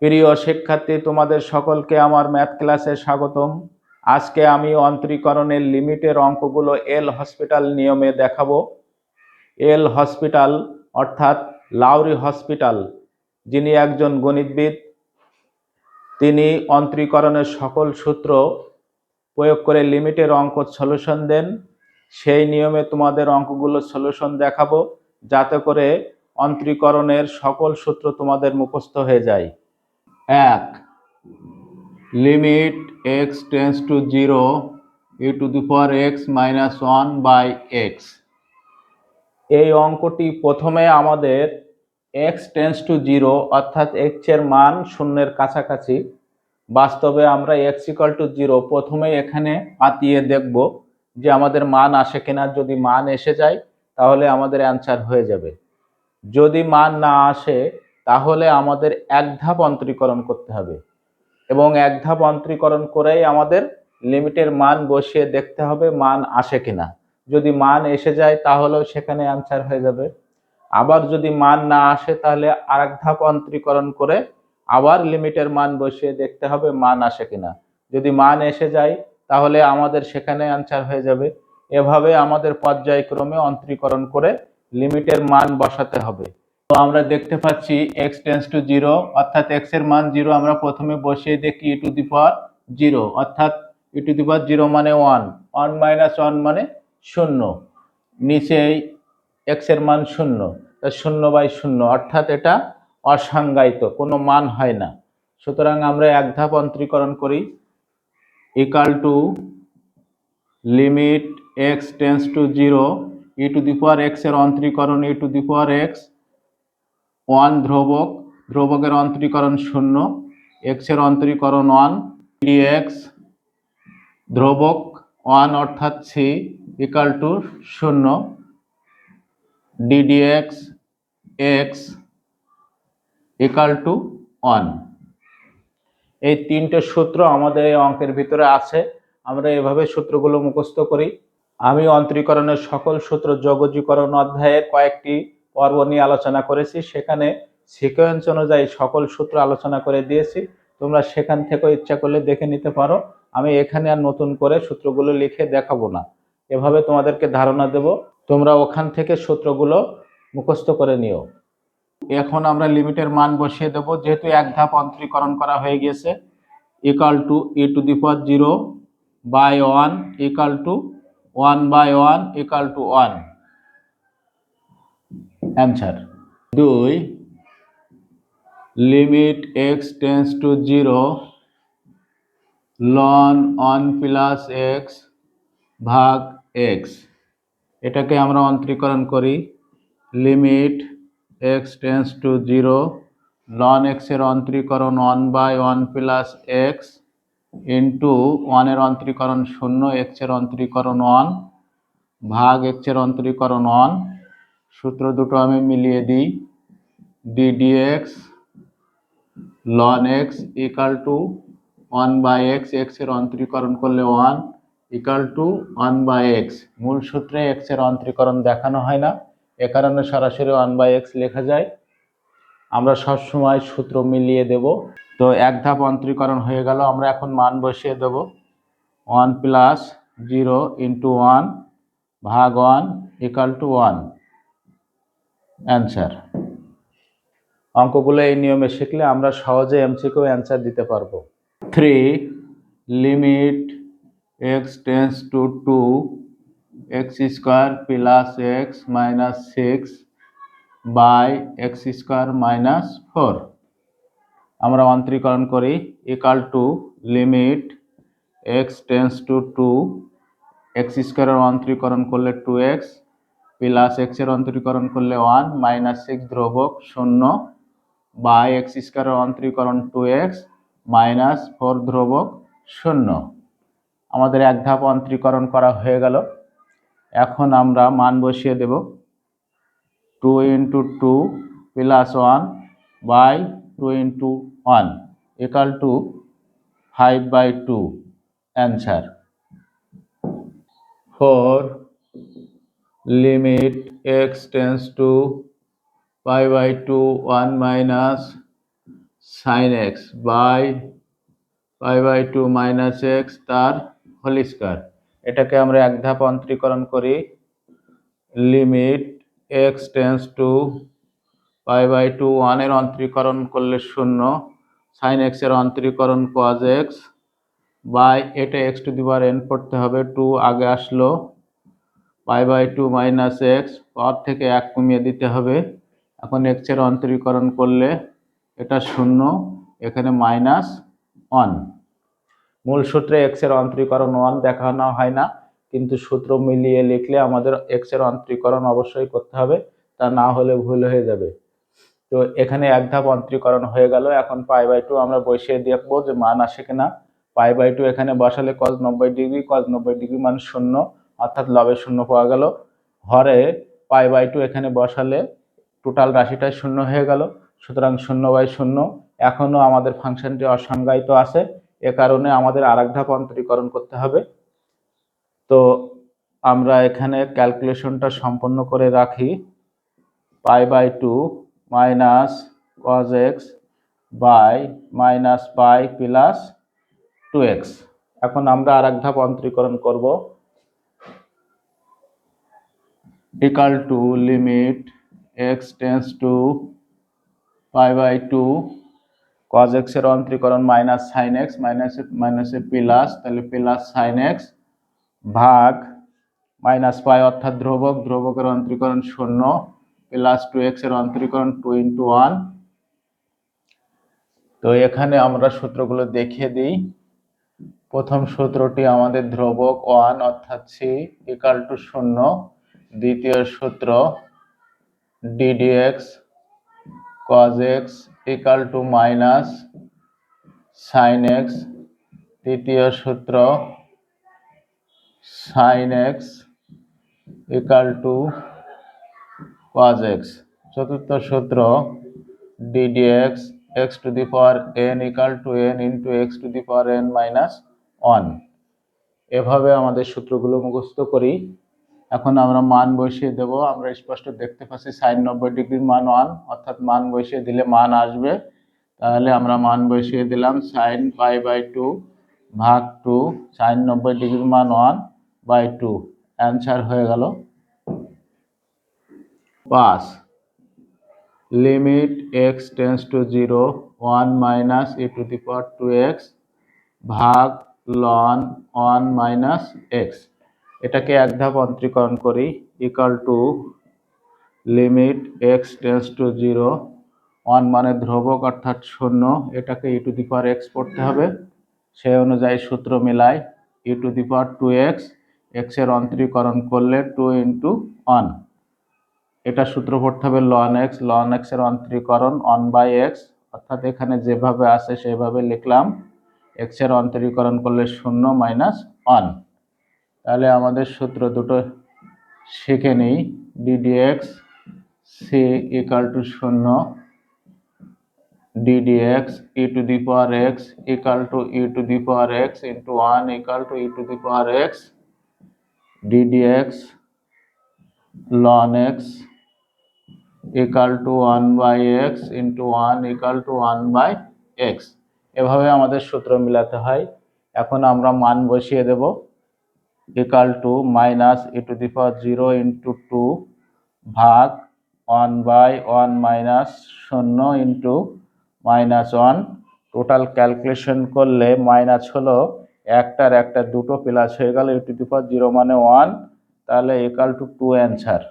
প্রিয় শিক্ষার্থী, তোমাদের সকলকে আমার ম্যাথ ক্লাসে স্বাগতম। আজকে আমি অন্তরীকরণের লিমিটের অঙ্কগুলো এল হসপিটাল নিয়মে দেখাবো। এল হসপিটাল অর্থাৎ লাউরি হসপিটাল, যিনি একজন গণিতবিদ, তিনি অন্তরীকরণের সকল সূত্র প্রয়োগ করে লিমিটের অঙ্ক সলিউশন দেন। সেই নিয়মে তোমাদের অঙ্কগুলো সলিউশন দেখাবো, যাতে করে অন্তরীকরণের সকল সূত্র তোমাদের মুখস্থ হয়ে যায়। 1. Limit x tends to 0 e to the power x minus 1 by x। এই অঙ্কটি প্রথমে আমাদের x টেন্ডস টু 0 অর্থাৎ x এর মান শূন্যের কাছাকাছি। বাস্তবে আমরা x ইকুয়াল টু 0 প্রথমে এখানে পাতিয়ে দেখব যে আমাদের মান আসে কিনা। যদি মান এসে যায় তাহলে আমাদের অ্যান্সার হয়ে যাবে। যদি মান না আসে তাহলে আমাদের এক ধাপ অন্তরীকরণ করতে হবে, এবং এক ধাপ অন্তরীকরণ করেই আমাদের লিমিটের মান বসিয়ে দেখতে হবে মান আসে কিনা। যদি মান এসে যায় তাহলেও সেখানে অ্যান্সার হয়ে যাবে। আবার যদি মান না আসে তাহলে আরেক ধাপ অন্তরীকরণ করে আবার লিমিটের মান বসিয়ে দেখতে হবে মান আসে কিনা। যদি মান এসে যায় তাহলে আমাদের সেখানে অ্যান্সার হয়ে যাবে। এভাবে আমাদের পর্যায়ক্রমে অন্তরীকরণ করে লিমিটের মান বসাতে হবে। তো আমরা দেখতে পাচ্ছি x টেন্ডস টু 0 অর্থাৎ x এর মান 0 আমরা প্রথমে বসিয়ে দেখি e টু দি পাওয়ার 0 অর্থাৎ e টু দি পাওয়ার 0 মানে 1, 1 মাইনাস 1 মানে 0, নিচেই x এর মান 0, তা 0/0 অর্থাৎ এটা অসংজ্ঞায়িত, কোনো মান হয় না। সুতরাং আমরা এক ধাপ অন্তরীকরণ করি। Equal to limit x tends to 0 e to the power x এর অন্তরীকরণ e to the power x, 1 ধ্রুবক, ধ্রুবকের অন্তরীকরণ 0, x এর অন্তরীকরণ 1 dx, ধ্রুবক 1 অর্থাৎ c equal to 0 ddx x equal to 1। এই তিনটে সূত্র আমাদের এই অঙ্কের ভিতরে আছে। আমরা এভাবে সূত্রগুলো মুখস্থ করি। আমি অন্তরীকরণের সকল সূত্র যোগজীকরণ অধ্যায়ে কয়েকটি পর্ব নিয়ে আলোচনা করেছি, সেখানে সিকোয়েন্স অনুযায়ী সকল সূত্র আলোচনা করে দিয়েছি। তোমরা সেখান থেকে ইচ্ছা করলে দেখে নিতে পারো। আমি এখানে আর নতুন করে সূত্রগুলো লিখে দেখাবো না, এভাবে তোমাদেরকে ধারণা দেব, তোমরা ওখান থেকে সূত্রগুলো মুখস্থ করে নিও। এখন আমরা লিমিটের মান বসিয়ে দেব, যেহেতু এক ধাপ অন্তরীকরণ করা হয়ে গেছে। Equal to e to the power 0 by 1 equal to 1/1 equal to 1। Answer 2, limit x tends to 0 ln 1 plus x ভাগ x। এটাকে আমরা অন্তরীকরণ করি। Limit x tends to 0 ln x এর অন্তরীকরণ 1/1 প্লাস x ইন্টু 1 এর অন্তরীকরণ 0, x এর অন্তরীকরণ 1 ভাগ x এর অন্তরীকরণ 1। সূত্র দুটো আমি মিলিয়ে দিই। ddx ln x equal to 1/x, x এর অন্তরীকরণ করলে 1 ইকুয়াল টু 1/x। মূল সূত্রে x এর অন্তরীকরণ দেখানো হয় না, এ কারণে সরাসরি 1/x লেখা যায়। আমরা সবসময় সূত্র মিলিয়ে দেব। তো এক ধাপ অন্তরীকরণ হয়ে গেল। আমরা এখন মান বসিয়ে দেব। 1 প্লাস 0 ইন্টু 1 ভাগ 1 ইকুয়াল টু 1। অ্যান্সার। অঙ্কগুলো এই নিয়মে শিখলে আমরা সহজে এমসিকিউ অ্যান্সার দিতে পারবো। 3, limit x tends to 2 x square plus x minus 6 by x square minus 4। আমরা অন্তরীকরণ করি। Equal to limit x tends to 2 x স্কোয়ারের অন্তরীকরণ করলে 2x প্লাস x এর অন্তরীকরণ করলে 1 মাইনাস 6 ধ্রুবক 0 বাই x স্কোয়ারের অন্তরীকরণ 2x মাইনাস 4 ধ্রুবক 0। আমাদের এক ধাপ অন্তরীকরণ করা হয়ে গেল। এখন আমরা মান বসিয়ে দেব। 2 into 2 plus 1 by 2 into 1 equal to 5/2। Answer. 4, limit x tends to 5/2 1 minus sine x by pi by two minus x তার হোল স্কয়ার। এটাকে আমরা এক ধাপ অন্তরীকরণ করি। Limit x tends to pi by two, ওয়ানের অন্তরীকরণ করলে 0, সাইন এক্স এর অন্তরীকরণ কজ এক্স বাই, এটা x to the power n পড়তে হবে, 2 আগে আসলো, pi by two minus X, power থেকে 1 কমিয়ে দিতে হবে। এখন এক্স এর অন্তরীকরণ করলে এটা 0, এখানে -1। মূল সূত্রে এক্স এর অন্তরীকরণ 1 দেখানো হয় না, কিন্তু সূত্র মিলিয়ে লিখলে আমাদের এক্স এর অন্তরীকরণ অবশ্যই করতে হবে, তা না হলে ভুল হয়ে যাবে। তো এখানে এক ধাপ অন্তরীকরণ হয়ে গেল। এখন পাই বাই টু আমরা বসিয়ে দেখবো যে মান আসে কিনা। পাই বাই টু এখানে বসালে cos 90 ডিগ্রি, cos 90 ডিগ্রি মান 0, অর্থাৎ লবে 0 পাওয়া গেল। হরে পাই বাই টু এখানে বসালে টোটাল রাশিটাই 0 হয়ে গেল, সুতরাং 0/0। এখনো আমাদের ফাংশনটি অসংজ্ঞায়িত আছে, এ কারণে আমাদের আরেক ধাপ অন্তরীকরণ করতে হবে। তো আমরা এখানে ক্যালকুলেশনটা সম্পন্ন করে রাখি। Pi by two minus cos x by minus pi plus 2x। এখন আমরা আরেক ধাপ অন্তরীকরণ করব। Equal to limit x tends to pi by two, cos x এর অন্তরীকরণ মাইনাস সাইন এক্স, মাইনাসে প্লাস, তাহলে প্লাস সাইন এক্স ভাগ মাইনাস পাই অর্থাৎ ধ্রুবক, ধ্রুবকের অন্তরীকরণ 0, প্লাস 2x এর অন্তরীকরণ 2 × 1। তো এখানে আমরা সূত্রগুলো দেখিয়ে দিই। প্রথম সূত্রটি আমাদের ধ্রুবক 1 অর্থাৎ c ইকাল টু 0। দ্বিতীয় সূত্র ddx cos x equal to minus sin x। তৃতীয় সূত্র sin x equal to cos x। চতুর্থ সূত্র ddx x two the power n equal to n into x two the power n minus 1। এভাবে আমাদের সূত্রগুলো মুখস্থ করি। এখন আমরা মান বসিয়ে দেব। আমরা স্পষ্ট দেখতে পাচ্ছি সাইন 90 ডিগ্রির মান 1, অর্থাৎ মান বসিয়ে দিলে মান আসবে। তাহলে আমরা মান বসিয়ে দিলাম সাইন পাই বাই টু ভাগ 2, সাইন 90 ডিগ্রির মান 1/2, অ্যান্সার হয়ে গেল 5। Limit x tends two 0 1 minus e to the power 2x ভাগ লন 1 মাইনাস এক্স। এটাকে এক ধাপ অন্তরীকরণ করি। Equal to limit x tends two 0, 1 মানে ধ্রুবক অর্থাৎ 0, এটাকে e to the power x পড়তে হবে, সেই অনুযায়ী সূত্র মিলাই। e to the power 2x, x এর অন্তরীকরণ করলে 2 × 1, এটা সূত্র পড়তে হবে ln x, ln x এর অন্তরীকরণ 1/x, অর্থাৎ এখানে যেভাবে আছে সেভাবে লিখলাম। x এর অন্তরীকরণ করলে 0 - 1। তাহলে আমাদের সূত্র দুটো শিখে নিই। ddx c equal to 0, ddx e to the power x equal to e to the power x into 1 equal to e to the power x, ddx ln x equal to 1/x into 1 equal to 1/x। এভাবে আমাদের সূত্র মিলাতে হয়। এখন আমরা মান বসিয়ে দেব। Equal to minus e to the power 0 into 2 ভাগ 1/1 মাইনাস 0 ইন্টু -1। টোটাল ক্যালকুলেশন করলে মাইনাস হলো একটার একটা দুটো প্লাস হয়ে গেল, e টু দি পাওয়ার 0 মানে 1, তাহলে ইকাল টু 2 অ্যান্সার।